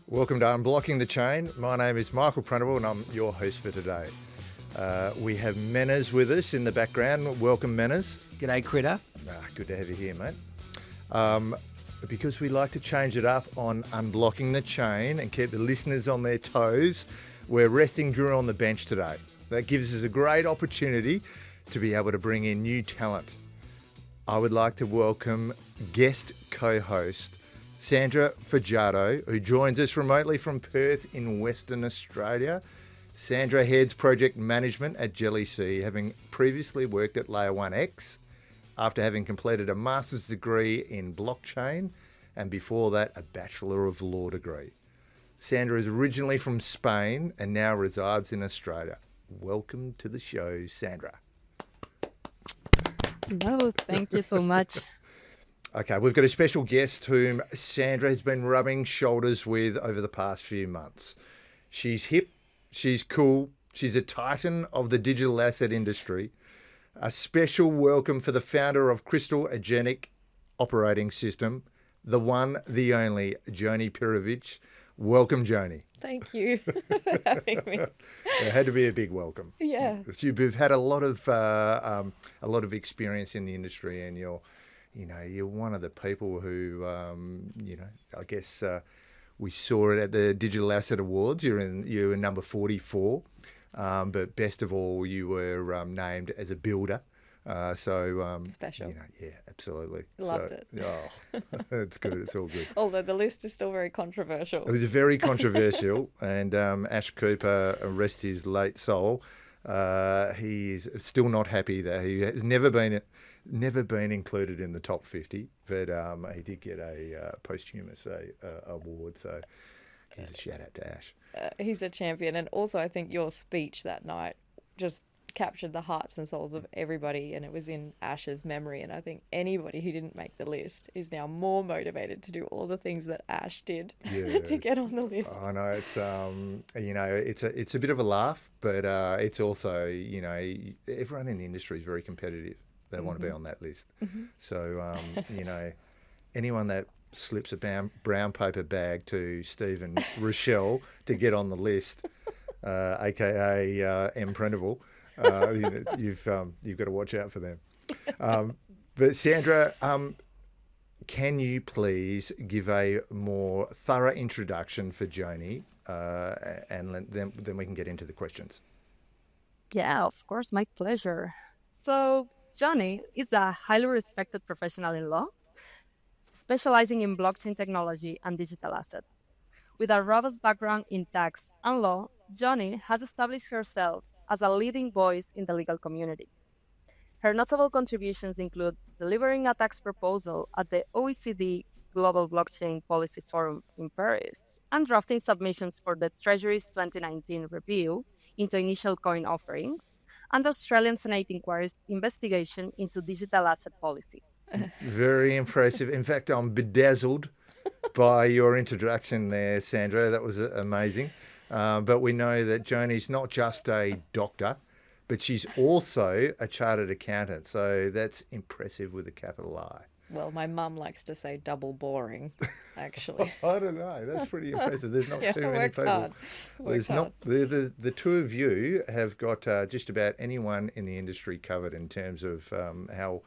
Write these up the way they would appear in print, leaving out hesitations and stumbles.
Welcome to Unblocking the Chain. My name is Michael Prentible and I'm your host for today. We have Menners with us in the background. Welcome, Menners. G'day, Critter. Good to have you here, mate. Because we like to change it up on Unblocking the Chain and keep the listeners on their toes, we're resting Drew on the bench today. That gives us a great opportunity to be able to bring in new talent. I would like to welcome guest co-host Sandra Fajardo, who joins us remotely from Perth in Western Australia. Sandra heads project management at Jelly Sea, having previously worked at Layer 1X after having completed a master's degree in blockchain and before that a Bachelor of Law degree. Sandra is originally from Spain and now resides in Australia. Welcome to the show, Sandra. No, thank you so much. Okay, we've got a special guest whom Sandra has been rubbing shoulders with over the past few months. She's hip, she's cool, she's a titan of the digital asset industry. A special welcome for the founder of Crystal Agentic operating system, the one, the only, Joni Pirovich. Welcome, Joni. Thank you for having me. It had to be a big welcome. Yeah. You've had a lot of experience in the industry, and you're one of the people who, I guess we saw it at the Digital Asset Awards. You were number 44, but best of all, you were named as a builder. Special. Yeah, absolutely. Loved it. Oh, it's good. It's all good. Although the list is still very controversial. It was very controversial, and Ash Cooper, rest his late soul, he is still not happy that he has never been included in the top 50, but he did get a posthumous award, so here's a shout out to Ash. He's a champion, and also I think your speech that night just captured the hearts and souls of everybody, and it was in Ash's memory, and I think anybody who didn't make the list is now more motivated to do all the things that Ash did to get on the list. I know it's a bit of a laugh, but it's also everyone in the industry is very competitive. They want to be on that list. Mm-hmm. So, anyone that slips a brown paper bag to Steve and Rochelle to get on the list, aka M. Printable, you've got to watch out for them. But Sandra, can you please give a more thorough introduction for Joni, and then we can get into the questions. Yeah, of course, my pleasure. So, Joni is a highly respected professional in law, specializing in blockchain technology and digital assets. With a robust background in tax and law, Joni has established herself as a leading voice in the legal community. Her notable contributions include delivering a tax proposal at the OECD Global Blockchain Policy Forum in Paris and drafting submissions for the Treasury's 2019 review into initial coin offering and the Australian Senate inquiry's investigation into digital asset policy. Very impressive. In fact, I'm bedazzled by your introduction there, Sandra. That was amazing. But we know that Joni's not just a doctor, but she's also a chartered accountant. So that's impressive with a capital I. Well, my mum likes to say double boring, actually. I don't know. That's pretty impressive. There's not too many people. Hard. There's not the two of you have got just about anyone in the industry covered in terms of how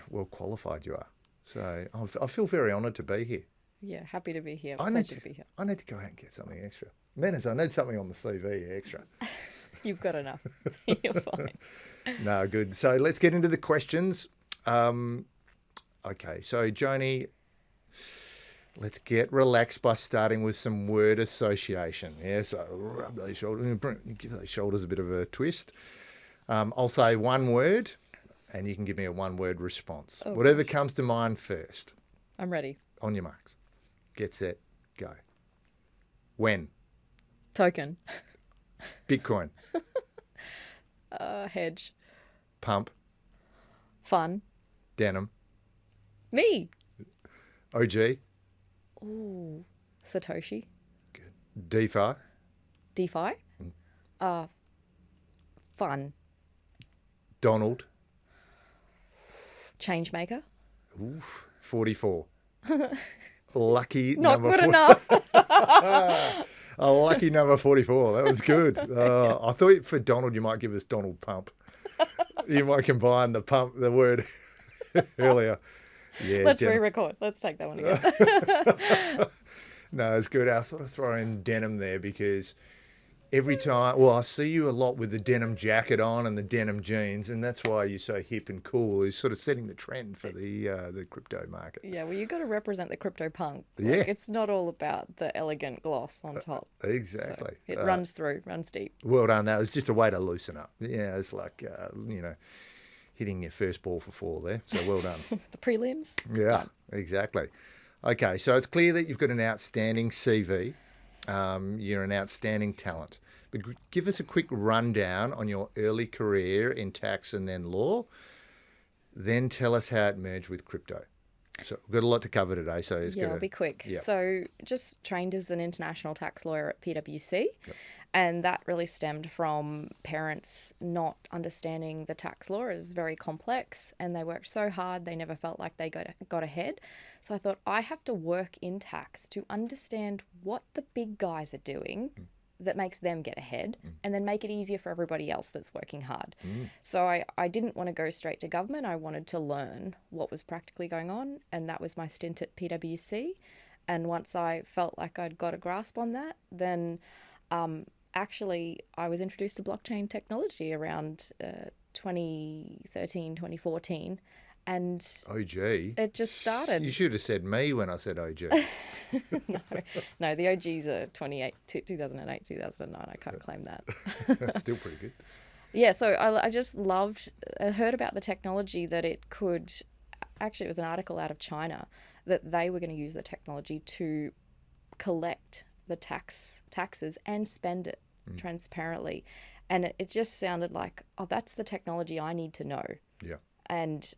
well qualified you are. So I feel very honoured to be here. Yeah, happy to be here. I need to go out and get something extra. Manners, I need something on the CV extra. You've got enough. You're fine. No, good. So let's get into the questions. Okay, so Joni, let's get relaxed by starting with some word association. Yeah, so rub those shoulders, give those shoulders a bit of a twist. I'll say one word, and you can give me a one-word response. Oh, whatever comes to mind first. I'm ready. On your marks. Get set, go. When? Token. Bitcoin. Hedge. Pump. Fun. Denim. Me. OG. Ooh. Satoshi. Good. DeFi. DeFi. Fun. Donald. Changemaker. Oof. 44. lucky Not number good 40. enough. A lucky number 44. That was good. I thought for Donald you might give us Donald Pump. You might combine the word earlier. Yeah, Let's re-record. Let's take that one again. No, it's good. I thought I'd throw in denim there because every time, I see you a lot with the denim jacket on and the denim jeans, and that's why you're so hip and cool. Is sort of setting the trend for the crypto market. Yeah, well, you've got to represent the crypto punk. Yeah. It's not all about the elegant gloss on top. Exactly. So it runs deep. Well done. That was just a way to loosen up. Yeah, it's like, hitting your first ball for 4 there. So well done. The prelims? Yeah, Done. exactly. Okay, so it's clear that you've got an outstanding CV. You're an outstanding talent. But give us a quick rundown on your early career in tax and then law. Then tell us how it merged with crypto. So we've got a lot to cover today. So I'll be quick. Yeah. So just trained as an international tax lawyer at PwC. Yep. And that really stemmed from parents not understanding the tax law is very complex, and they worked so hard they never felt like they got ahead. So I thought I have to work in tax to understand what the big guys are doing that makes them get ahead, and then make it easier for everybody else that's working hard. So I didn't want to go straight to government. I wanted to learn what was practically going on, and that was my stint at PwC. And once I felt like I'd got a grasp on that, then actually I was introduced to blockchain technology around 2013, 2014. And OG. It just started. You should have said me when I said OG. No, the OGs are 2008, 2009. I can't claim that. That's still pretty good. Yeah, so I just I heard about the technology that it could, actually it was an article out of China, that they were going to use the technology to collect the taxes and spend it transparently. And it just sounded like, that's the technology I need to know. Yeah. And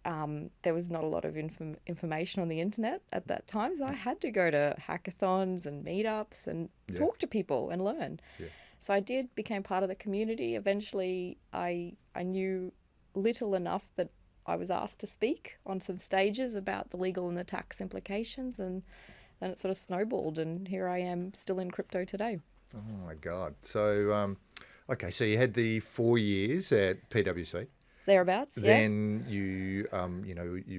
there was not a lot of information on the internet at that time, so I had to go to hackathons and meetups and talk to people and learn. Yeah. So I became part of the community. Eventually, I knew little enough that I was asked to speak on some stages about the legal and the tax implications, and then it sort of snowballed, and here I am still in crypto today. Oh my God. So, okay, so you had the 4 years at PwC. Thereabouts, Then you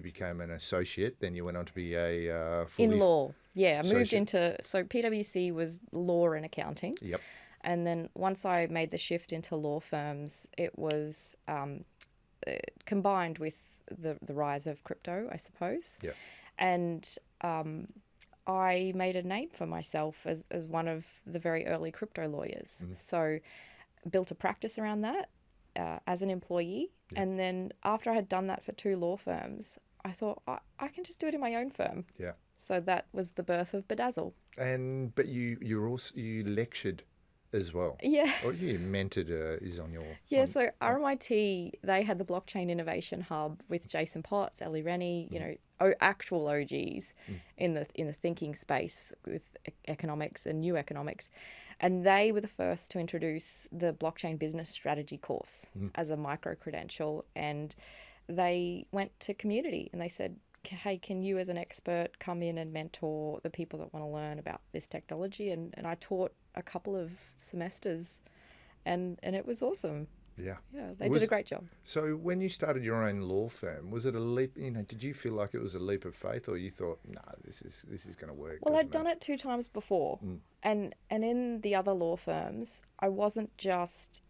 became an associate. Then you went on to be a in law. Yeah, I moved associate. into, so PwC was law and accounting. Yep. And then once I made the shift into law firms, it was combined with the rise of crypto, I suppose. Yep. And I made a name for myself as one of the very early crypto lawyers. So built a practice around that. As an employee. Yeah. And then after I had done that for 2 law firms, I thought I can just do it in my own firm. Yeah. So that was the birth of Bedazzle. But you lectured as well. Yeah. Or you mentored is on your... Yeah, so RMIT, they had the Blockchain Innovation Hub with Jason Potts, Ellie Rennie, actual OGs in the thinking space with economics and new economics. And they were the first to introduce the blockchain business strategy course as a micro-credential. And they went to community and they said, hey, can you as an expert come in and mentor the people that want to learn about this technology? And I taught a couple of semesters and it was awesome. Yeah. Yeah, they did a great job. So when you started your own law firm, was it a leap, did you feel like it was a leap of faith, or you thought, this is going to work? Well, I'd done it 2 times before. And in the other law firms, I wasn't just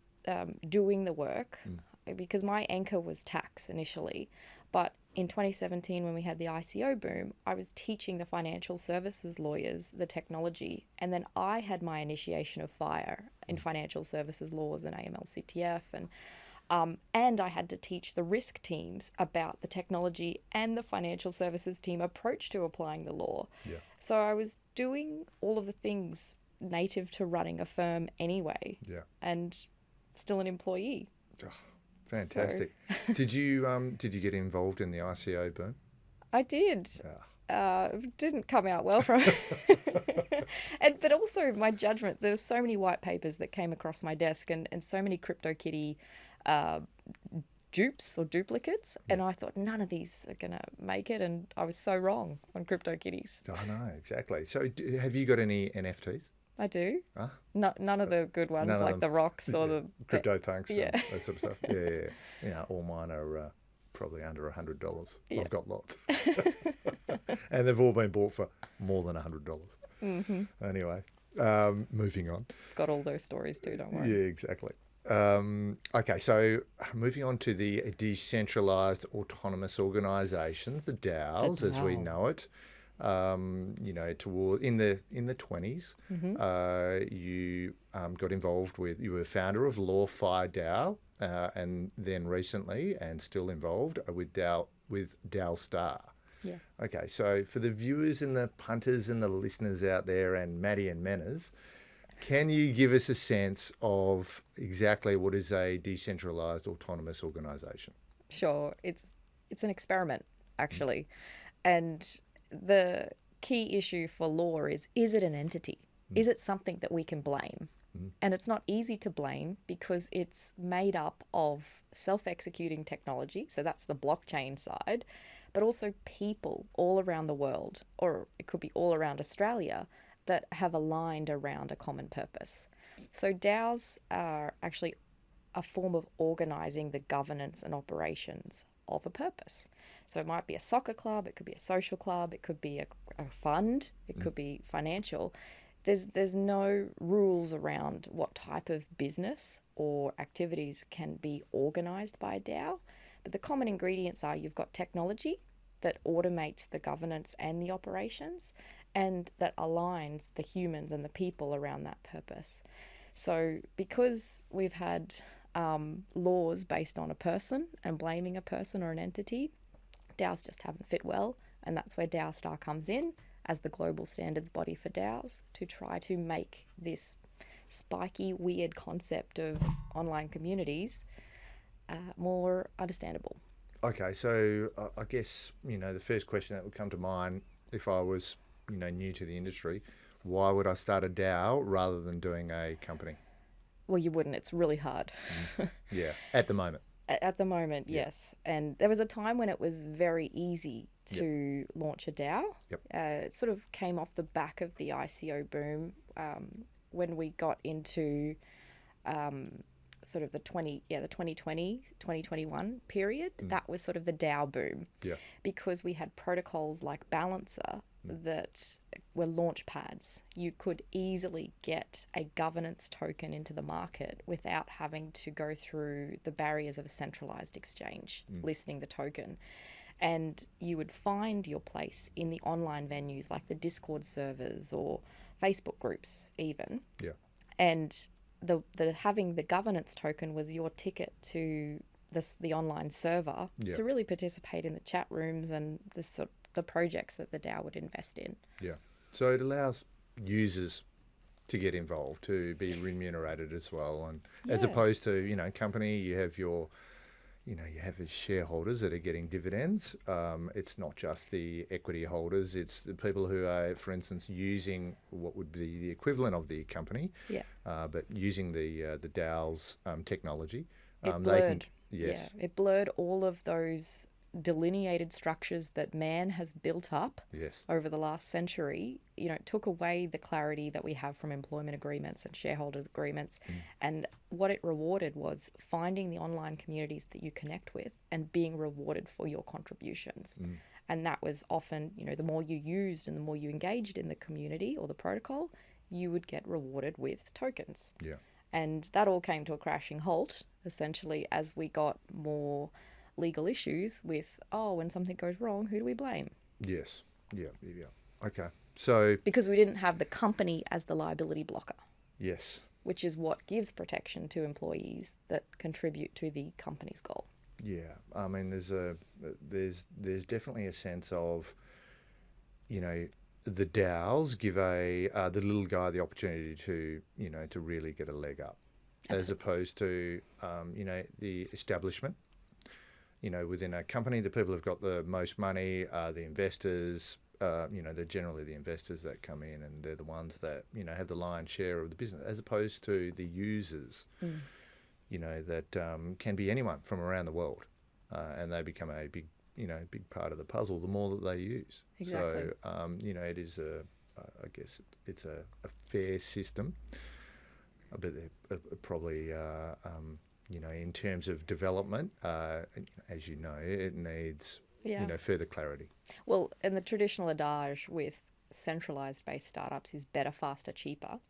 doing the work because my anchor was tax initially. But in 2017, when we had the ICO boom, I was teaching the financial services lawyers the technology. And then I had my initiation of fire in financial services laws and AML-CTF. And I had to teach the risk teams about the technology and the financial services team approach to applying the law. Yeah. So I was doing all of the things native to running a firm anyway. Yeah. And still an employee. Oh. Fantastic. So. Did you get involved in the ICO boom? I did. Didn't come out well from it. But also my judgment, there were so many white papers that came across my desk and so many CryptoKitty dupes or duplicates. And I thought none of these are going to make it. And I was so wrong on CryptoKitties. I know, exactly. So have you got any NFTs? I do. Huh? None of the good ones, None of like them. the rocks or the CryptoPunks Yeah. and that sort of stuff. Yeah. You know, all mine are probably under $100. Yeah. I've got lots. And they've all been bought for more than $100. Mm-hmm. Anyway, moving on. Got all those stories too, don't worry. Yeah, exactly. Okay, so moving on to the decentralized autonomous organizations, the DAOs, as we know it. You know, toward in the 20s, you got involved with. You were founder of LawFi DAO, and then recently, and still involved with DAO Star. Yeah. Okay, so for the viewers and the punters and the listeners out there, and Maddie and Manners, can you give us a sense of exactly what is a decentralized autonomous organization? Sure. It's an experiment, actually. And the key issue for law is it an entity? Is it something that we can blame? And it's not easy to blame because it's made up of self-executing technology. So that's the blockchain side, but also people all around the world, or it could be all around Australia, that have aligned around a common purpose. So DAOs are actually a form of organizing the governance and operations of a purpose. So it might be a soccer club, it could be a social club, it could be a fund, it could be financial. There's no rules around what type of business or activities can be organized by a DAO, but the common ingredients are you've got technology that automates the governance and the operations, and that aligns the humans and the people around that purpose. So because we've had laws based on a person and blaming a person or an entity, DAOs just haven't fit well, and that's where DAO Star comes in as the global standards body for DAOs to try to make this spiky, weird concept of online communities more understandable. Okay, so I guess, you know, the first question that would come to mind if I was, you know, new to the industry, why would I start a DAO rather than doing a company? Well, you wouldn't. It's really hard. Yeah, at the moment. At the moment, yes. And there was a time when it was very easy to launch a DAO. Yep. It sort of came off the back of the ICO boom when we got into sort of the 2020, 2021 period. That was sort of the DAO boom. Yeah. Because we had protocols like Balancer that were launch pads. You could easily get a governance token into the market without having to go through the barriers of a centralized exchange listing the token. And you would find your place in the online venues like the Discord servers or Facebook groups even. Yeah. And the having the governance token was your ticket to the online server to really participate in the chat rooms and the projects that the DAO would invest in. Yeah. So it allows users to get involved, to be remunerated as well. And as opposed to, you know, company, you have your shareholders that are getting dividends. It's not just the equity holders, it's the people who are, for instance, using what would be the equivalent of the company, but using the DAO's technology. It blurred. It blurred all of those delineated structures that man has built up over the last century. You know, it took away the clarity that we have from employment agreements and shareholders agreements. And what it rewarded was finding the online communities that you connect with and being rewarded for your contributions. And that was often, you know, the more you used and the more you engaged in the community or the protocol, you would get rewarded with tokens. Yeah. And that all came to a crashing halt, essentially, as we got more legal issues with, when something goes wrong, who do we blame? Yes. Yeah. Okay. So because we didn't have the company as the liability blocker. Yes. Which is what gives protection to employees that contribute to the company's goal. Yeah. I mean, there's definitely a sense of, you know, the DAOs give the little guy the opportunity to, you know, to really get a leg up. Absolutely. As opposed to, you know, the establishment. You know, within a company, the people who've got the most money are the investors. You know, they're generally the investors that come in, and they're the ones that, you know, have the lion's share of the business, as opposed to the users that can be anyone from around the world, and they become a big part of the puzzle the more that they use. Exactly. So it is I guess it's a fair system, but they're probably in terms of development, as you know, it needs further clarity. Well, and the traditional adage with centralized based startups is better, faster, cheaper.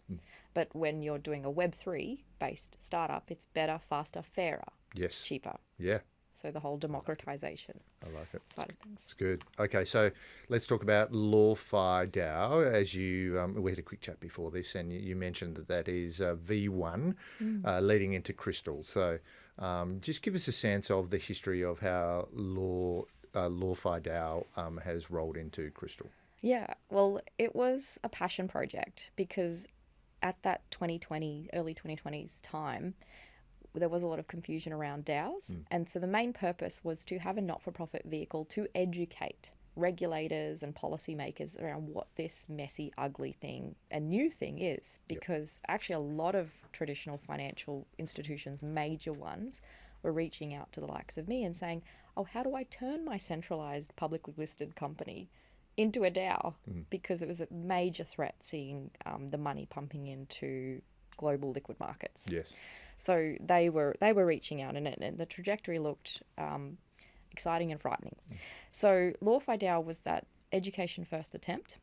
But when you're doing a Web3 based startup, it's better, faster, fairer, Yes. cheaper. Yeah. So the whole democratization I like it. side of things. It's good. Okay, so let's talk about LawFi DAO. As we had a quick chat before this, and you mentioned that is V1 leading into Crystal. So just give us a sense of the history of how LawFi DAO has rolled into Crystal. Yeah, well, it was a passion project because at that early 2020s time, there was a lot of confusion around DAOs. And so the main purpose was to have a not-for-profit vehicle to educate regulators and policymakers around what this messy, ugly thing and new thing is. Because actually a lot of traditional financial institutions, major ones, were reaching out to the likes of me and saying, oh, how do I turn my centralized publicly listed company into a DAO? Because it was a major threat seeing the money pumping into global liquid markets. Yes. So they were reaching out, and the trajectory looked exciting and frightening. So LawFi DAO was that education first attempt,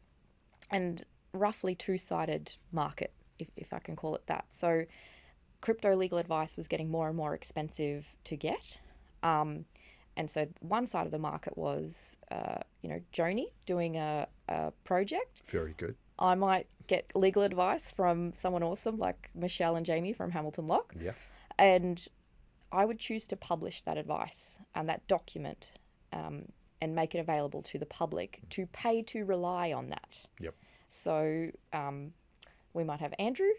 and roughly two-sided market, if I can call it that. So crypto legal advice was getting more and more expensive to get. And so one side of the market was, Joni doing a project. Very good. I might get legal advice from someone awesome like Michelle and Jamie from Hamilton Lock. Yeah. And I would choose to publish that advice and that document and make it available to the public to pay to rely on that. Yep. So we might have Andrew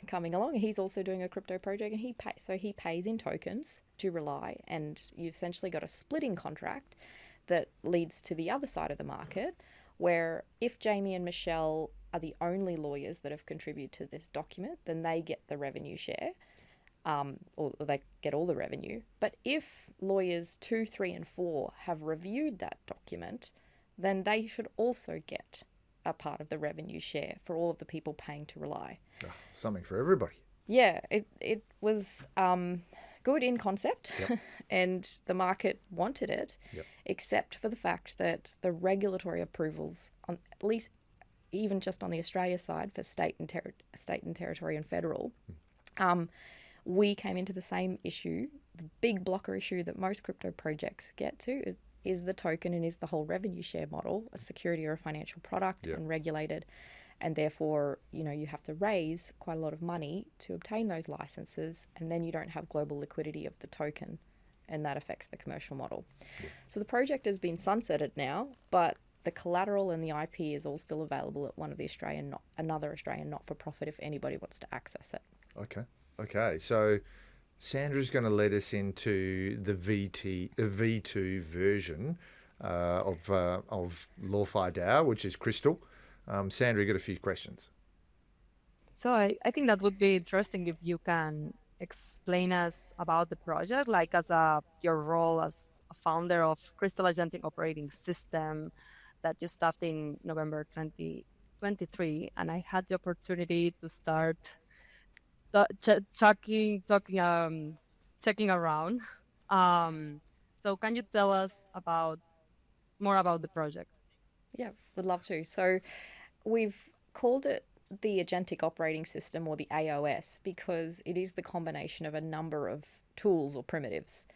coming along, and he's also doing a crypto project, and he pays in tokens to rely, and you've essentially got a splitting contract that leads to the other side of the market, where if Jamie and Michelle are the only lawyers that have contributed to this document, then they get the revenue share, or they get all the revenue. But if lawyers 2, 3, and 4 have reviewed that document, then they should also get a part of the revenue share for all of the people paying to rely. Something for everybody. Yeah, it was good in concept, Yep. and the market wanted it, Yep. except for the fact that the regulatory approvals, on at least even just on the Australia side for state and territory and federal, we came into the same issue. The big blocker issue that most crypto projects get to is the token and is the whole revenue share model, a security or a financial product, Yep. and regulated. And therefore, you have to raise quite a lot of money to obtain those licenses, and then you don't have global liquidity of the token, and that affects the commercial model. Yeah. So the project has been sunsetted now, but the collateral and the IP is all still available at another Australian not-for-profit if anybody wants to access it. Okay. So Sandra's going to lead us into the V2 version of LawFi DAO, which is Crystal. Sandra, you got a few questions. So I think that would be interesting if you can explain us about the project, like as your role as a founder of Crystal Agentic Operating System that you started in November 2023, and I had the opportunity to start checking around. So can you tell us more about the project? Yeah, would love to. So we've called it the Agentic Operating System, or the AOS, because it is the combination of a number of tools or primitives.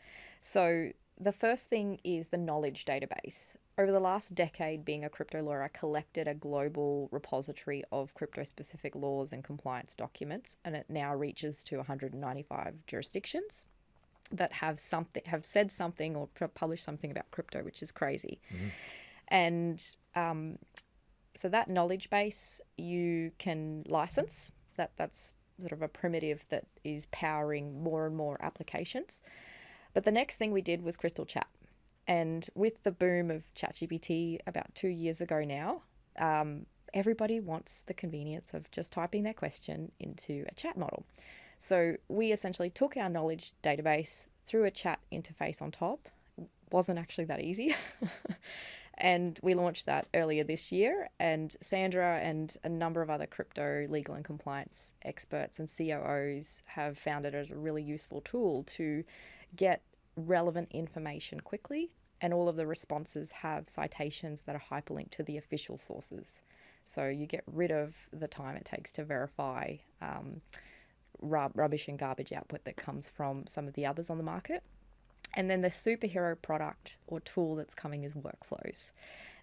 So the first thing is the knowledge database. Over the last decade, being a crypto lawyer, I collected a global repository of crypto-specific laws and compliance documents, and it now reaches to 195 jurisdictions that have said something or published something about crypto, which is crazy. Mm-hmm. And so that knowledge base you can license. That's sort of a primitive that is powering more and more applications. But the next thing we did was Crystal Chat. And with the boom of ChatGPT about 2 years ago now, everybody wants the convenience of just typing their question into a chat model. So we essentially took our knowledge database through a chat interface on top. Wasn't actually that easy. And we launched that earlier this year. And Sandra and a number of other crypto legal and compliance experts and COOs have found it as a really useful tool to get relevant information quickly. And all of the responses have citations that are hyperlinked to the official sources. So you get rid of the time it takes to verify rubbish and garbage output that comes from some of the others on the market. And then the superhero product or tool that's coming is workflows.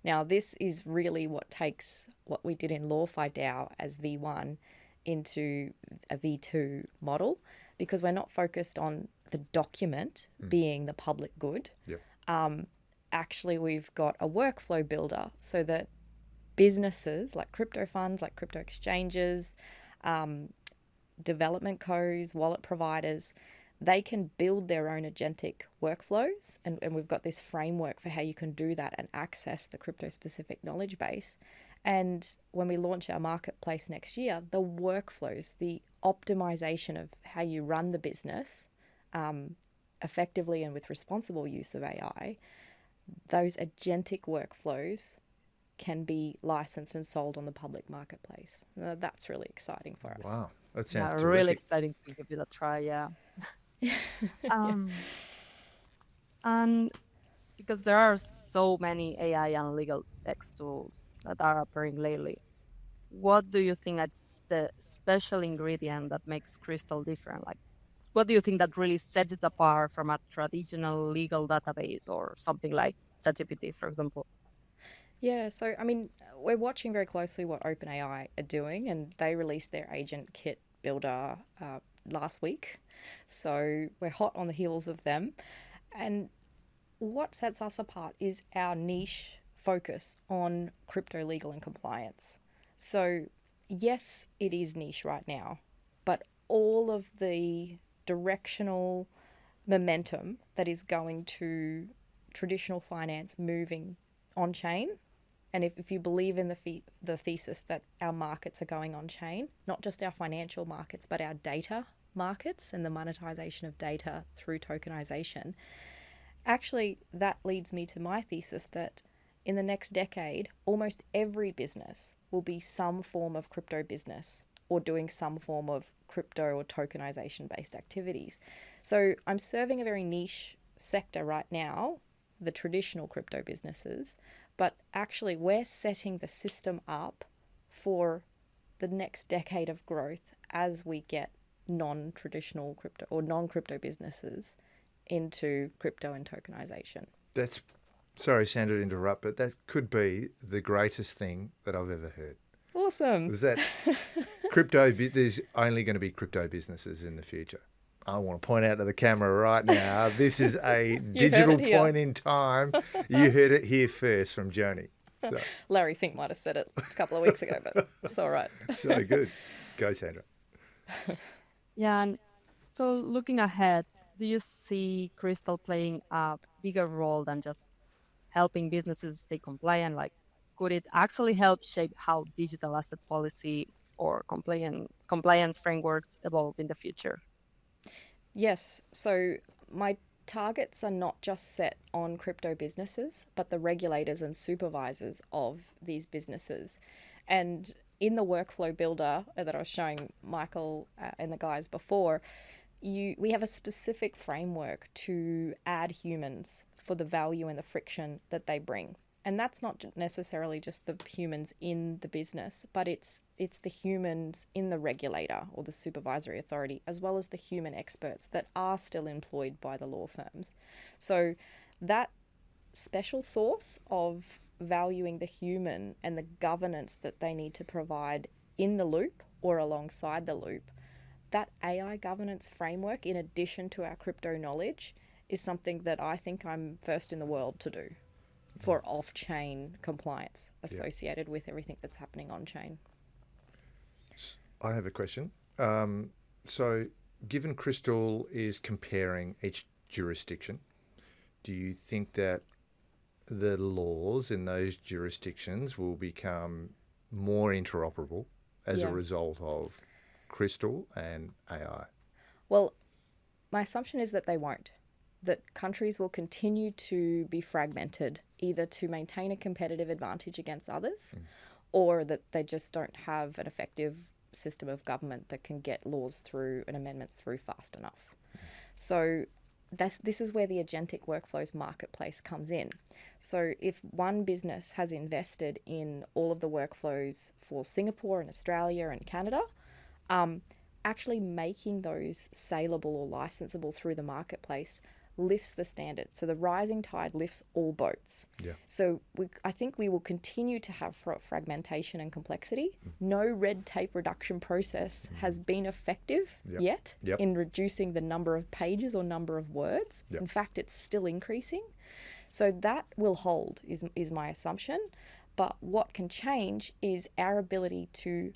Now, this is really what takes what we did in LawFi DAO as V1 into a V2 model, because we're not focused on the document being the public good. Yep. Actually, we've got a workflow builder so that businesses like crypto funds, like crypto exchanges, development co's, wallet providers, they can build their own agentic workflows. And we've got this framework for how you can do that and access the crypto-specific knowledge base. And when we launch our marketplace next year, the workflows, the optimization of how you run the business effectively and with responsible use of AI, those agentic workflows can be licensed and sold on the public marketplace. That's really exciting for us. Wow, that sounds Yeah, really terrific. exciting to give it a try. Yeah. Yeah. And because there are so many AI and legal text tools that are appearing lately, what do you think is the special ingredient that makes Crystal different? Like, what do you think that really sets it apart from a traditional legal database or something like ChatGPT, for example? Yeah, so I mean, we're watching very closely what OpenAI are doing, and they released their agent kit builder last week. So we're hot on the heels of them. And what sets us apart is our niche focus on crypto legal and compliance. So yes, it is niche right now, but all of the directional momentum that is going to traditional finance moving on chain. And if you believe in the thesis that our markets are going on chain, not just our financial markets, but our data markets and the monetization of data through tokenization, actually that leads me to my thesis that in the next decade, almost every business will be some form of crypto business or doing some form of crypto or tokenization based activities. So I'm serving a very niche sector right now, the traditional crypto businesses, but actually we're setting the system up for the next decade of growth as we get non-traditional crypto or non-crypto businesses into crypto and tokenization. That's, sorry, Sandra, to interrupt, but that could be the greatest thing that I've ever heard. Awesome. Is that there's only going to be crypto businesses in the future. I want to point out to the camera right now, this is a digital point in time. You heard it here first from Joni. So, Larry Fink might have said it a couple of weeks ago, but it's all right. so good. Go, Sandra. Yeah, and so looking ahead, do you see Crystal playing a bigger role than just helping businesses stay compliant? Like, could it actually help shape how digital asset policy or compliance frameworks evolve in the future? Yes. So my targets are not just set on crypto businesses, but the regulators and supervisors of these businesses. And in the workflow builder that I was showing Michael and the guys before, we have a specific framework to add humans for the value and the friction that they bring. And that's not necessarily just the humans in the business, but it's the humans in the regulator or the supervisory authority, as well as the human experts that are still employed by the law firms. So that special source of valuing the human and the governance that they need to provide in the loop or alongside the loop, that AI governance framework, in addition to our crypto knowledge, is something that I think I'm first in the world to do for off-chain compliance associated with everything that's happening on-chain. I have a question. So given Crystal is comparing each jurisdiction, do you think that the laws in those jurisdictions will become more interoperable as a result of Crystal and AI? Well, my assumption is that they won't. That countries will continue to be fragmented, either to maintain a competitive advantage against others, or that they just don't have an effective system of government that can get laws through and amendments through fast enough. So this is where the agentic workflows marketplace comes in. So if one business has invested in all of the workflows for Singapore and Australia and Canada, actually making those saleable or licensable through the marketplace lifts the standard. So the rising tide lifts all boats. Yeah. So I think we will continue to have fragmentation and complexity. No red tape reduction process has been effective yet in reducing the number of pages or number of words. In fact, it's still increasing. So that will hold is my assumption. But what can change is our ability to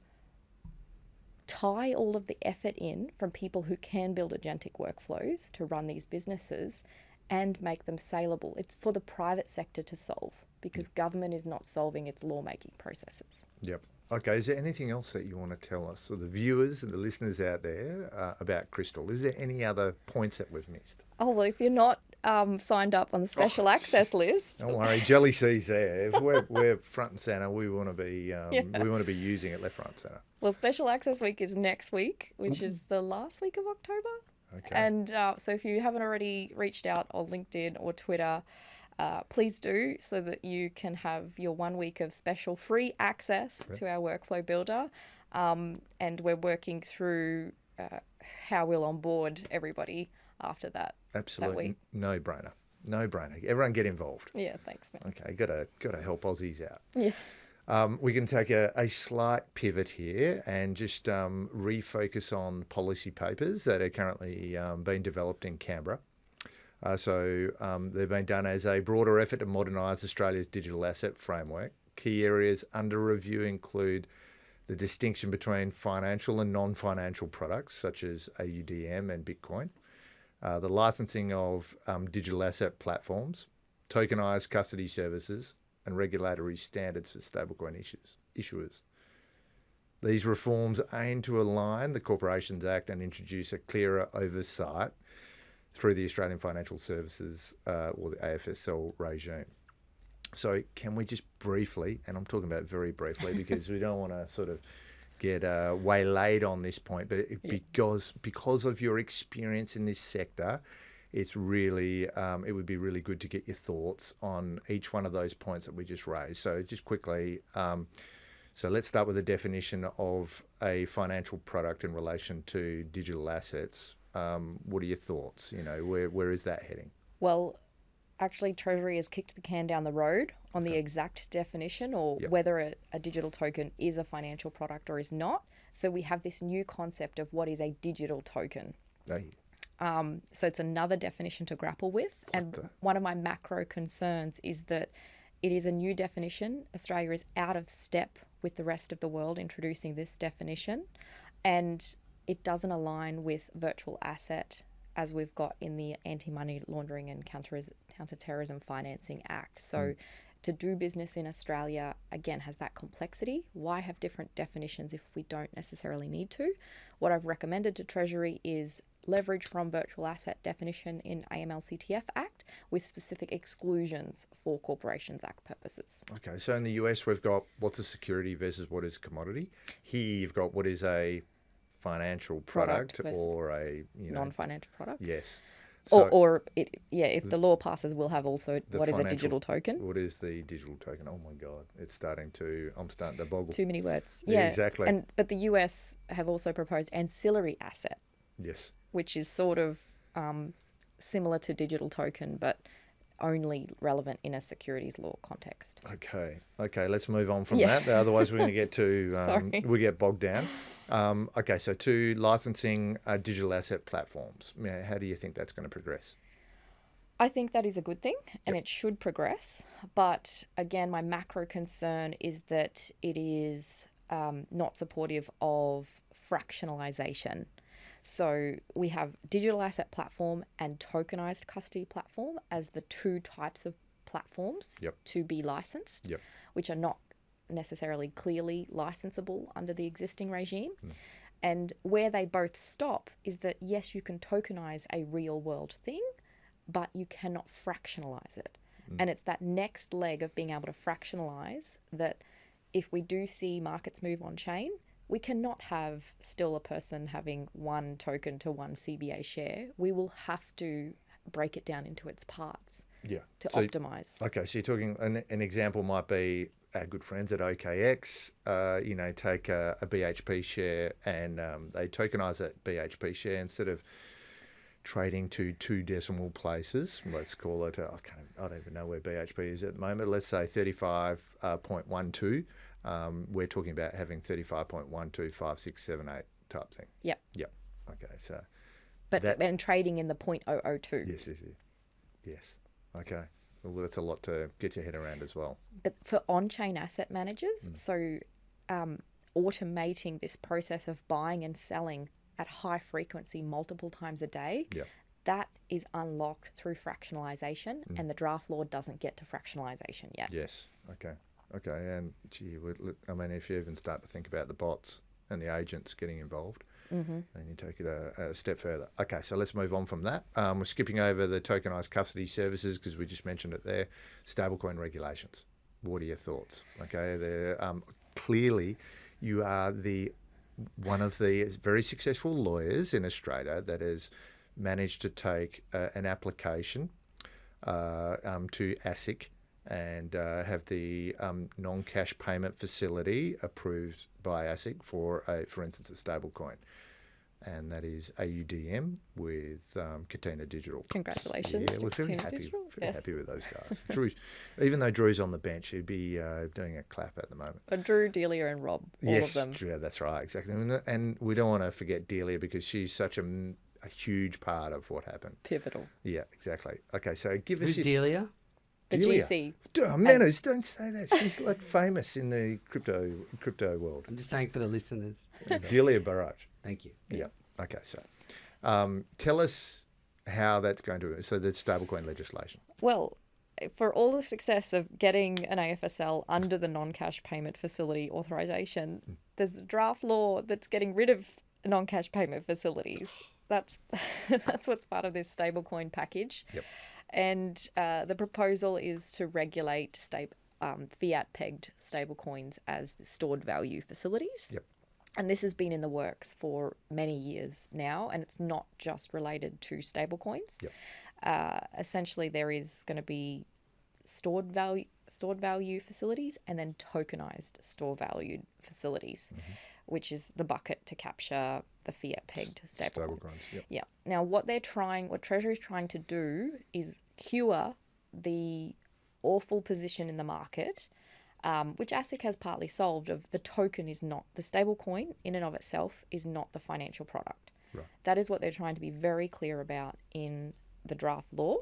tie all of the effort in from people who can build agentic workflows to run these businesses and make them saleable. It's for the private sector to solve because government is not solving its lawmaking processes. Yep. Okay, is there anything else that you want to tell us, or the viewers and the listeners out there, about Crystal? Is there any other points that we've missed? Oh, well, if you're not signed up on the special access list... Don't worry, Jelly C's there. If we're front and centre, we want to be using it left, front and centre. Well, Special Access Week is next week, which is the last week of October. Okay. And so if you haven't already reached out on LinkedIn or Twitter, please do, so that you can have your 1 week of special free access to our workflow builder. And we're working through how we'll onboard everybody after that. Absolutely. No brainer. Everyone get involved. Yeah, thanks, man. Okay, got to help Aussies out. Yeah. We can take a slight pivot here and just refocus on policy papers that are currently being developed in Canberra. So they've been done as a broader effort to modernise Australia's digital asset framework. Key areas under review include the distinction between financial and non-financial products, such as AUDM and Bitcoin, the licensing of digital asset platforms, tokenised custody services, and regulatory standards for stablecoin issuers. These reforms aim to align the Corporations Act and introduce a clearer oversight through the Australian Financial Services or the AFSL regime. So can we just briefly, and I'm talking about very briefly because we don't want to sort of get waylaid on this point, but because of your experience in this sector, it's really, it would be really good to get your thoughts on each one of those points that we just raised. So just quickly, so let's start with the definition of a financial product in relation to digital assets. What are your thoughts? You know, where is that heading? Well, actually, Treasury has kicked the can down the road on the exact definition or whether a digital token is a financial product or is not. So we have this new concept of what is a digital token. So it's another definition to grapple with. And one of my macro concerns is that it is a new definition. Australia is out of step with the rest of the world introducing this definition. And it doesn't align with virtual asset as we've got in the Anti-Money Laundering and Counter-Terrorism Financing Act. So to do business in Australia, again, has that complexity. Why have different definitions if we don't necessarily need to? What I've recommended to Treasury is leverage from virtual asset definition in AML-CTF Act with specific exclusions for Corporations Act purposes. Okay, so in the US, we've got what's a security versus what is commodity. Here, you've got what is a financial product or a non-financial product. Yes. So, if the law passes, we'll have also what is a digital token. What is the digital token? Oh my God, I'm starting to boggle. Too many words. Yeah, exactly. But the US have also proposed ancillary asset. Yes. Which is sort of similar to digital token, but only relevant in a securities law context. Okay, let's move on from that. Otherwise, we're going to get to we get bogged down. Okay, so to licensing digital asset platforms. How do you think that's going to progress? I think that is a good thing and it should progress. But again, my macro concern is that it is not supportive of fractionalization. So we have digital asset platform and tokenized custody platform as the two types of platforms to be licensed, which are not necessarily clearly licensable under the existing regime. And where they both stop is that, yes, you can tokenize a real world thing, but you cannot fractionalize it. And it's that next leg of being able to fractionalize that if we do see markets move on chain, we cannot have still a person having one token to one CBA share. We will have to break it down into its parts to optimize. Okay, so you're talking, an example might be our good friends at OKX, take a BHP share and they tokenize that BHP share instead of trading to 2 decimal places. Let's call it, I don't even know where BHP is at the moment. Let's say 35.12. We're talking about having 35.12, 5, 6, 7, 8 type thing. Yep. Okay, so. And trading in the 0.002. Yes. Okay. Well, that's a lot to get your head around as well. But for on-chain asset managers, so automating this process of buying and selling at high frequency multiple times a day, that is unlocked through fractionalization, and the draft law doesn't get to fractionalization yet. Yes. Okay. And if you even start to think about the bots and the agents getting involved, then you take it a step further. Okay, so let's move on from that. We're skipping over the tokenized custody services because we just mentioned it there. Stablecoin regulations. What are your thoughts? Okay, clearly you are one of the very successful lawyers in Australia that has managed to take an application to ASIC and have the non-cash payment facility approved by ASIC for instance, a stablecoin. And that is AUDM with Katina Digital. Congratulations. Yeah, we're very happy with those guys. Drew, even though Drew's on the bench, he'd be doing a clap at the moment. Drew, Delia and Rob, all of them. Yeah, that's right, exactly. And we don't want to forget Delia because she's such a huge part of what happened. Pivotal. Yeah, exactly. Okay, so give us... Who's Delia? The GC. Manners, don't say that. She's like famous in the crypto world. I'm just saying for the listeners. Delia Barrage. Thank you. Yeah. Okay, so tell us how that's going to... So the stablecoin legislation. Well, for all the success of getting an AFSL under the non-cash payment facility authorization, there's a draft law that's getting rid of non-cash payment facilities. That's what's part of this stablecoin package. Yep. And the proposal is to regulate fiat-pegged stablecoins as stored value facilities. Yep. And this has been in the works for many years now, and it's not just related to stablecoins. Yep. Essentially, there is going to be stored value facilities and then tokenized store value facilities, which is the bucket to capture the fiat-pegged stablecoins. Yep. Yeah. Now, what Treasury is trying to do is cure the awful position in the market, which ASIC has partly solved, of the token is not, the stablecoin in and of itself is not the financial product. Right. That is what they're trying to be very clear about in the draft law.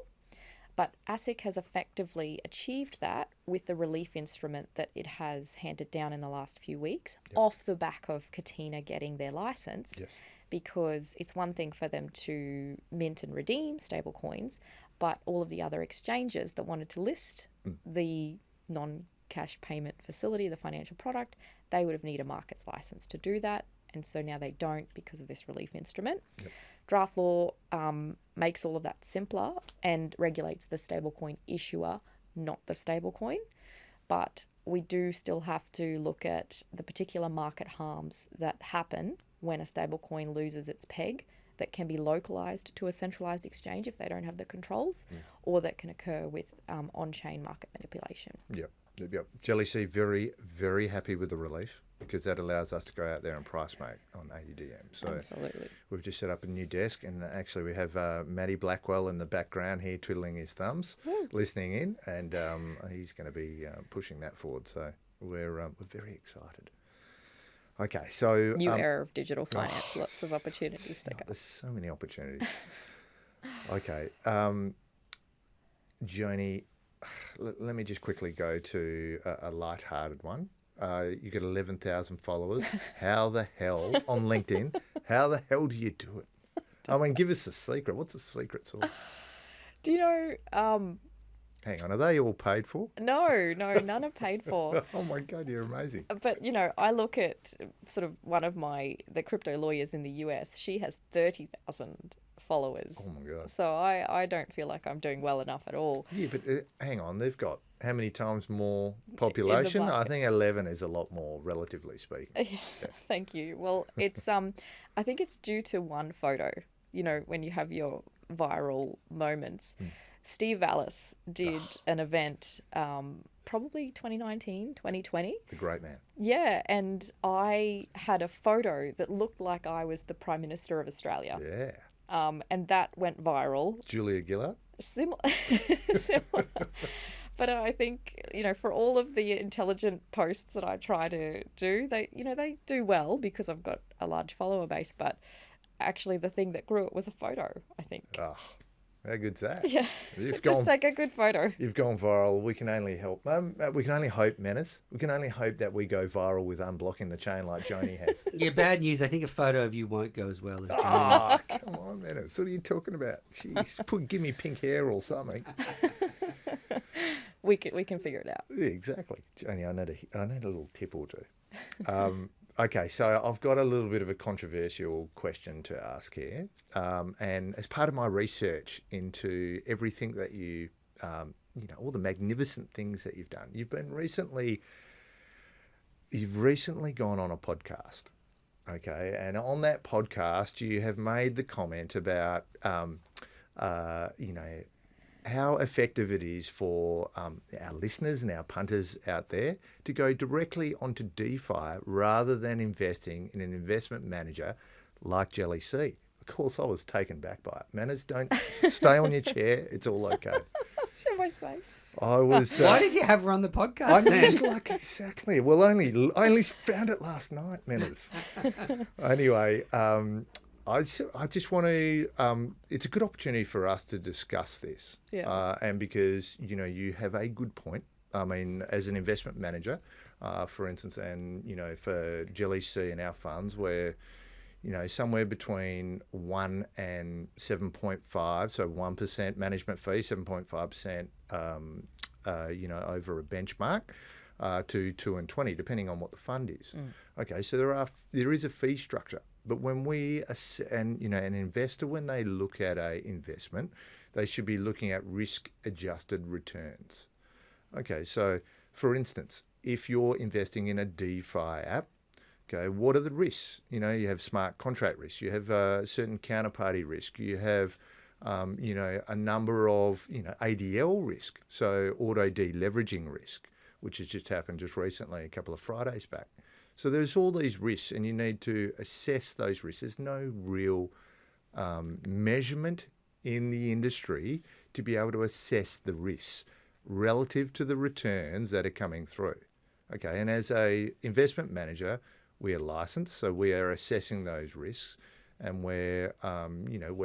But ASIC has effectively achieved that with the relief instrument that it has handed down in the last few weeks, off the back of Katina getting their license. Yes. Because it's one thing for them to mint and redeem stablecoins, but all of the other exchanges that wanted to list the non-cash payment facility, the financial product, they would have needed a markets license to do that. And so now they don't because of this relief instrument. Yep. Draft law makes all of that simpler and regulates the stablecoin issuer, not the stablecoin. But we do still have to look at the particular market harms that happen when a stablecoin loses its peg, that can be localized to a centralized exchange if they don't have the controls, or that can occur with on-chain market manipulation. Yep. Jelly C, very, very happy with the relief, because that allows us to go out there and price mate on AUDM. So absolutely. We've just set up a new desk, and actually we have Matty Blackwell in the background here twiddling his thumbs, listening in, and he's going to be pushing that forward. So we're very excited. Okay, so... New era of digital finance, lots of opportunities to go. There's so many opportunities. Okay, Joni, let me just quickly go to a light-hearted one. You got 11,000 followers. How the hell, on LinkedIn, how the hell do you do it? I mean, give us a secret. What's the secret sauce? Do you know, Hang on, are they all paid for? No, none are paid for. Oh my God, you're amazing. But, I look at sort of one of the crypto lawyers in the US. She has 30,000 followers. Oh my God. So I don't feel like I'm doing well enough at all. Yeah, but hang on, they've got how many times more population? I think 11 is a lot more, relatively speaking. Yeah. Thank you. Well, it's I think it's due to one photo. When you have your viral moments. Steve Vallis did an event, probably 2019, 2020. The great man. Yeah, and I had a photo that looked like I was the Prime Minister of Australia. Yeah. And that went viral. Julia Gillard? Similar. But I think, for all of the intelligent posts that I try to do, they do well because I've got a large follower base. But actually the thing that grew it was a photo, I think. Oh, how good's that? Yeah, just take a good photo. You've gone viral. We can only help. We can only hope, Menace. We can only hope that we go viral with Unblocking the Chain like Joni has. Yeah, bad news. I think a photo of you won't go as well as Joni's. Oh, come on, Menace. What are you talking about? Jeez, give me pink hair or something. We can figure it out. Yeah, exactly. Joni, I need a little tip or two. Okay, so I've got a little bit of a controversial question to ask here. And as part of my research into everything that all the magnificent things that you've done, you've recently gone on a podcast. Okay, and on that podcast, you have made the comment about, how effective it is for our listeners and our punters out there to go directly onto DeFi rather than investing in an investment manager like Jelly C. Of course, I was taken back by it. Manners, don't stay on your chair. It's all okay. Am I safe? I was. Why did you have her on the podcast? I'm then? just like exactly. Well, I only found it last night, Manners. Anyway. I just want to, it's a good opportunity for us to discuss this. Yeah. And because, you have a good point. I mean, as an investment manager, for instance, and, for Jelly C and our funds, we're, somewhere between 1 and 7.5, so 1% management fee, 7.5%, over a benchmark. To 2 and 20, depending on what the fund is. Okay, so there is a fee structure. But when an investor, when they look at a investment, they should be looking at risk-adjusted returns. Okay, so for instance, if you're investing in a DeFi app, okay, what are the risks? You have smart contract risk, you have certain counterparty risk, you have, a number of, ADL risk, so auto deleveraging risk, which has just happened just recently, a couple of Fridays back. So there's all these risks, and you need to assess those risks. There's no real measurement in the industry to be able to assess the risks relative to the returns that are coming through. Okay, and as a investment manager, we are licensed, so we are assessing those risks, and we're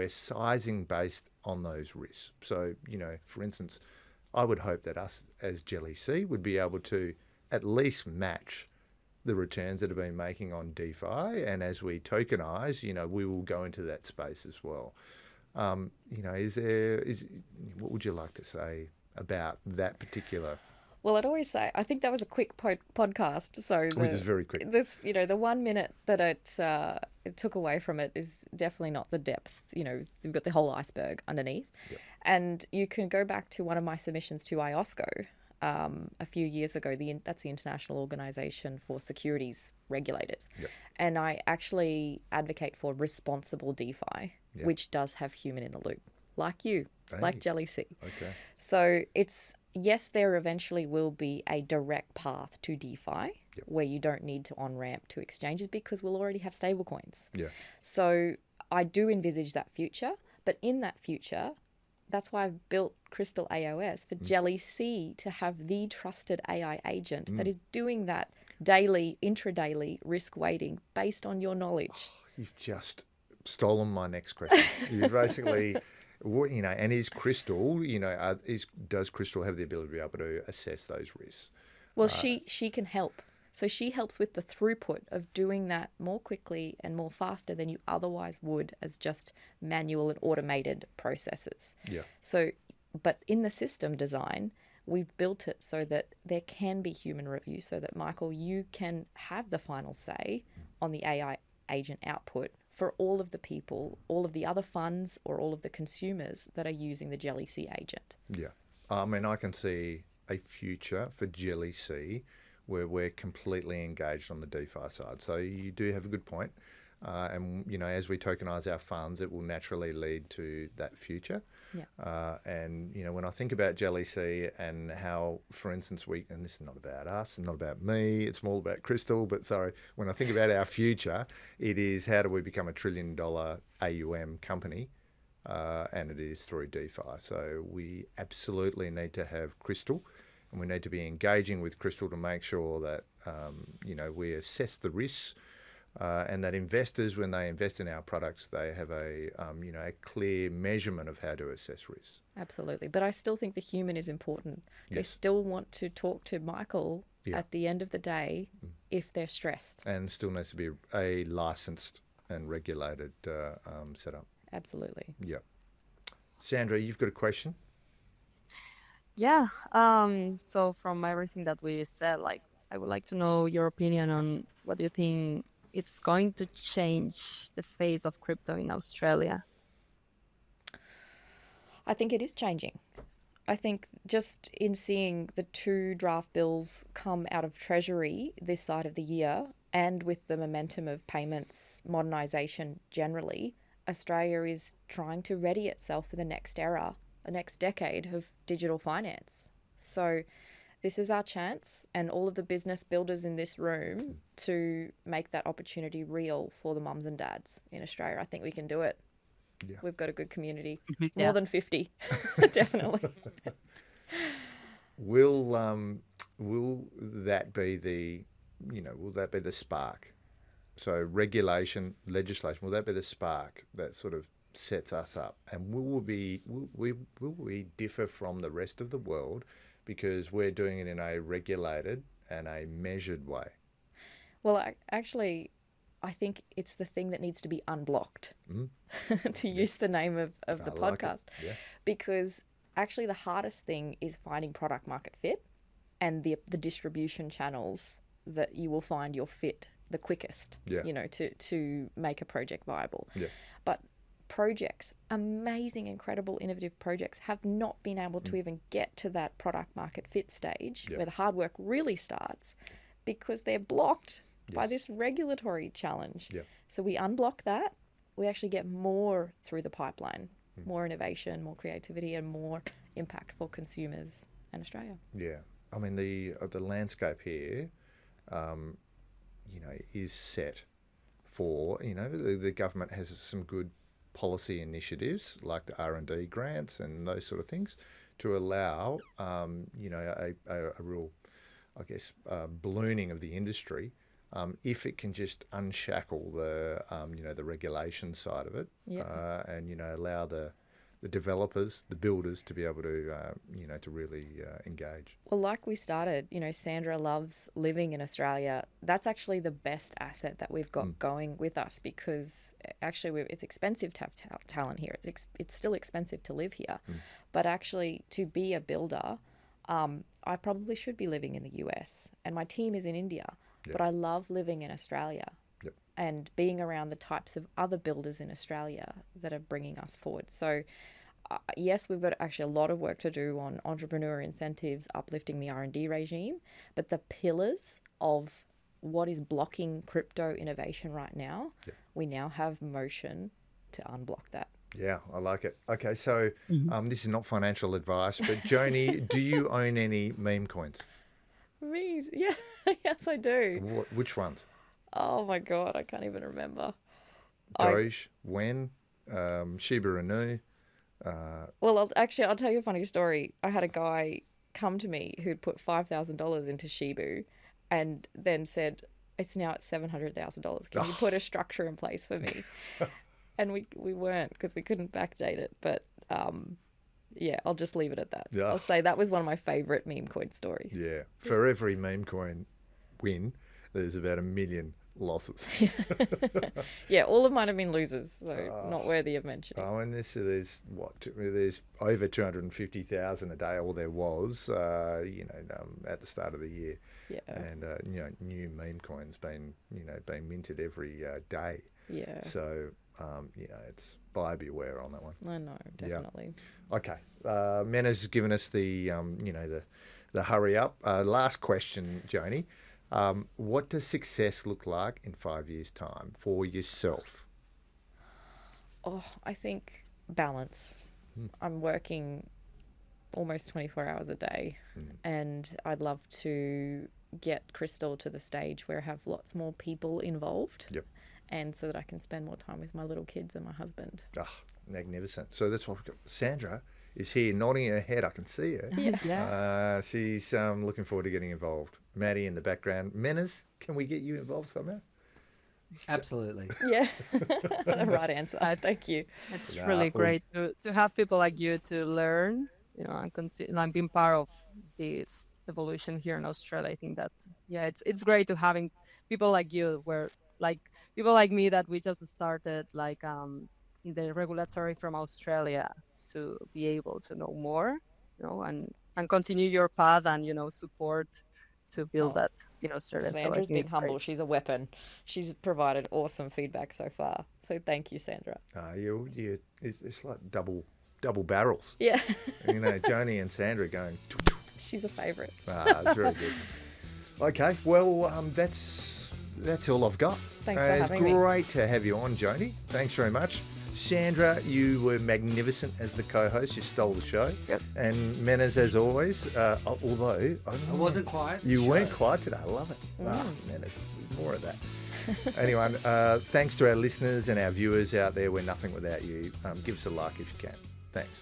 sizing based on those risks. So, for instance, I would hope that us as Jelly C would be able to at least match the returns that have been making on DeFi, and as we tokenize, we will go into that space as well. What would you like to say about that particular? Well, I'd always say I think that was a quick podcast. So Which is very quick. The 1 minute that it took away from it is definitely not the depth. You've got the whole iceberg underneath, Yep. and you can go back to one of my submissions to IOSCO. A few years ago, that's the International Organization for Securities Regulators. Yep. And I actually advocate for responsible DeFi, Yep. which does have human in the loop, like you, Hey. like Jelly C. Okay. So yes, there eventually will be a direct path to DeFi Yep. where you don't need to on-ramp to exchanges because we'll already have stablecoins. Yeah. So I do envisage that future, but in that future, that's why I've built Crystal AOS for Jelly C to have the trusted AI agent that is doing that daily, intradaily risk weighting based on your knowledge. You've just stolen my next question. You basically, and is Crystal, does Crystal have the ability to be able to assess those risks? Well, she can help. So she helps with the throughput of doing that more quickly and more faster than you otherwise would as just manual and automated processes. Yeah. So But in the system design, we've built it so that there can be human review, so that, Michael, you can have the final say on the AI agent output for all of the people, all of the other funds, or all of the consumers that are using the Jelly C agent. Yeah. I mean, I can see a future for Jelly C where we're completely engaged on the DeFi side. So you do have a good point. And, you know, as we tokenize our funds, it will naturally lead to that future. Yeah. And, you know, when I think about Jelly C and how, for instance, and this is not about us and not about me, it's more about Crystal, but sorry, when I think about our future, it is how do we become a $1 trillion AUM company? And it is through DeFi. So we absolutely need to have Crystal, and we need to be engaging with Crystal to make sure that, you know, we assess the risks. And that investors, when they invest in our products, they have a clear measurement of how to assess risk. Absolutely. But I still think the human is important. They Yes. still want to talk to Michael at the end of the day if they're stressed. And still needs to be a licensed and regulated setup. Absolutely. Yeah. Sandra, you've got a question? Yeah. So from everything that we said, like, I would like to know your opinion on what do you think it's going to change the face of crypto in Australia? I think it is changing. I think just in seeing the 2 draft bills come out of Treasury this side of the year, and with the momentum of payments modernisation generally, Australia is trying to ready itself for the next era, the next decade of digital finance. So this is our chance, and all of the business builders in this room, to make that opportunity real for the mums and dads in Australia. I think we can do it. Yeah. We've got a good community. Yeah. More than 50, definitely. Will that be the spark? So regulation, legislation, will that be the spark that sort of sets us up? And will we differ from the rest of the world because we're doing it in a regulated and a measured way? Well, I think it's the thing that needs to be unblocked, to use the name of the I like it. podcast. Yeah. Because actually the hardest thing is finding product market fit and the distribution channels that you will find your fit the quickest, Yeah. you know, to make a project viable. Yeah. But projects, amazing, incredible, innovative projects, have not been able to even get to that product market fit stage where the hard work really starts, because they're blocked by this regulatory challenge. Yeah. So we unblock that, we actually get more through the pipeline, more innovation, more creativity, and more impact for consumers and Australia. Yeah. I mean, the landscape here, is set for, the government has some good policy initiatives like the R&D grants and those sort of things to allow, a real, ballooning of the industry, if it can just unshackle the regulation side of it, and allow the developers, the builders, to be able to to really engage. Well, like we started, Sandra loves living in Australia. That's actually the best asset that we've got going with us, because actually it's expensive to have talent here. It's still expensive to live here, but actually to be a builder, I probably should be living in the US, and my team is in India. But I love living in Australia and being around the types of other builders in Australia that are bringing us forward. So, yes, we've got actually a lot of work to do on entrepreneur incentives, uplifting the R&D regime, but the pillars of what is blocking crypto innovation right now, we now have motion to unblock that. Yeah, I like it. Okay, so this is not financial advice, but Joni, do you own any meme coins? Memes, yeah. Yes, I do. Which ones? Oh my God, I can't even remember. Doge, when, Shiba Inu. Well, I'll tell you a funny story. I had a guy come to me who'd put $5,000 into Shibu and then said, it's now at $700,000. Can you put a structure in place for me? And we weren't, because we couldn't backdate it. But I'll just leave it at that. Yeah. I'll say that was one of my favorite meme coin stories. Yeah. For every meme coin win, there's about 1 million losses. Yeah, all of mine have been losers, so not worthy of mentioning. Oh, and there's over 250,000 a day, or there was, at the start of the year. Yeah. And new meme coins being minted every day. Yeah. So it's buyer beware on that one. I know, definitely. Okay. Mena's given us the hurry up. Last question, Joni. What does success look like in 5 years' time for yourself? Oh, I think balance. I'm working almost 24 hours a day, and I'd love to get Crystal to the stage where I have lots more people involved. Yep. And so that I can spend more time with my little kids and my husband. Magnificent. So that's what we've got. Sandra is here nodding her head. I can see her. Yeah. She's looking forward to getting involved. Maddie in the background. Menas, can we get you involved somehow? Absolutely. Yeah, the right answer. Thank you. It's really great to have people like you to learn, and being part of this evolution here in Australia. I think that, it's great to having people like you, where like people like me that we just started in the regulatory from Australia, to be able to know more, and continue your path and, support to build that in Australia. Sandra's been humble. She's a weapon. She's provided awesome feedback so far. So thank you, Sandra. It's like double barrels. Yeah. Joni and Sandra going. She's a favourite. It's very good. Okay, well, that's all I've got. Thanks for having me. It's great to have you on, Joni. Thanks very much. Sandra, you were magnificent as the co-host. You stole the show. Yep. And Menas, as always, although I wasn't quiet. You weren't quiet today. I love it. Menas, more of that. Anyway, thanks to our listeners and our viewers out there. We're nothing without you. Give us a like if you can. Thanks.